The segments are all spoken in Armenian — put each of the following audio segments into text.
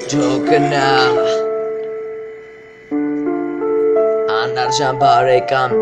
Ջոկնա Անարժան բարեկամ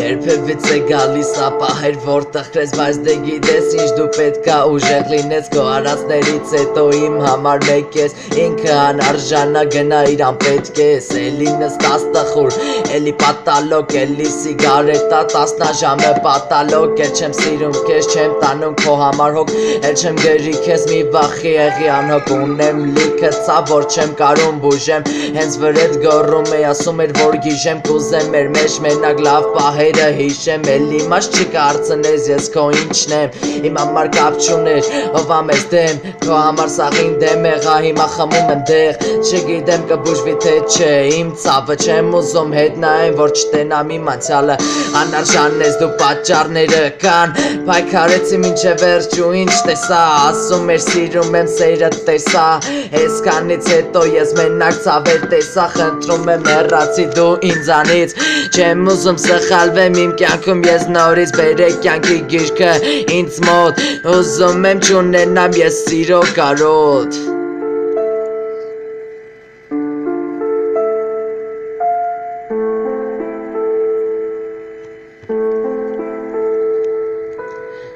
Երբևից է գալիս ապահեր որտեղ քրես բայց դե գիտես ինչ դու պետքա ուժեղ լինես քո արածներից հետո իմ համար մեկ ես ինքը անարժանա գնա իրան պետք ես էլի նստած տխուր էլի պատալոկ էլի սիգարետա 10 ժամը պատալոկ էլ չեմ սիրում քեզ չեմ տանում քո համար հոգ էլ չեմ գերի քեզ մի վախի եղի անհոգ ունեմ լիքը ցավ որ չեմ կարում բուժեմ հենց վրեդ գոռում է ասում էր որ գիժեմ կուզեմ մեր մեջ մենակ լավ պահերը հիշեմ էլի մաս չկարծնես ես քո ինչն եմ իմ համար կապ չուներ ով ամես դեմ քո համար սաղին դեմ եղա հիմա խմում եմ դեղ չգիտեմ կբուժվի թե չէ իմ ցավը չեմ ուզում հետ նայեմ որ չտենամ իմ անցյալը անարժան ես դու պատճառները կան պայքարեցի մինչև վերջ ու ինչ տեսա ասում էր սիրում եմ սերը տեսա այսքանից հետո ես մենակ ցավեր տեսա խնդրում եմ հեռացի դու ինձանից չեմ ուզում սխալվեմ իմ կյանքում ես նորից բերեք կյանքի գիրքը ինձ մոտ ուզում եմ չունենամ ես սիրո կարոտ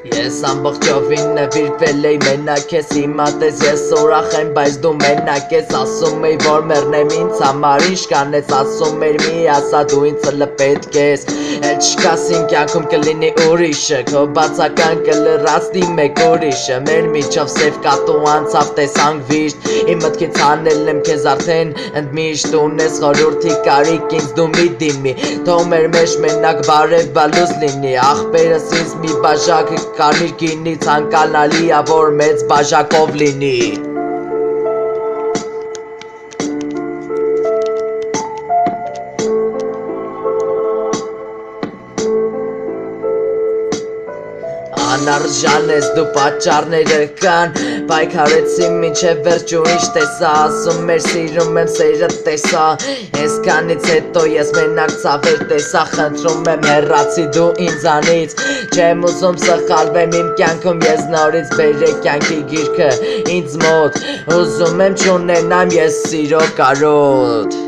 Ես ամբողջովին նվիրվել էի մենակ ես հիմա տես ես ուրախ եմ բայց դու մենակ ես ասում էի որ մեռնեմ ինձ համար ինչ կանես ասում էր մի ասա դու ինձ լպետք ես էլ չկաս իմ կյանքում կլինի ուրիշը քո բացական կլրացնի մեկ ուրիշը մեր միջով սև կատու անցավ տեսանք վիշտ իմ մտքից հանել եմ քեզ արդեն ընդմիշտ ունես խորհրդի կարիք ինձ դու մի դիմի թող մեր մեջ մենակ բարև բալուզ լինի ախպերս ինձ մի բաժակ Կարմիր գինի ցանկանալի ա որ մեծ բաժակով լինի Անարժան ես դու պատճառները կան պայքարեցի մինչև վերջ ու ինչ տեսա ասում էր սիրում եմ սերը տեսա այսքանից հետո ես մենակ ցավեր տեսա խնդրում եմ հեռացի դու ինձանից չեմ ուզում սխալվեմ իմ կյանքում ես նորից բերեք կյանքի գիրքը ինձ մոտ ուզում եմ չունենամ ես սիրո կարոտ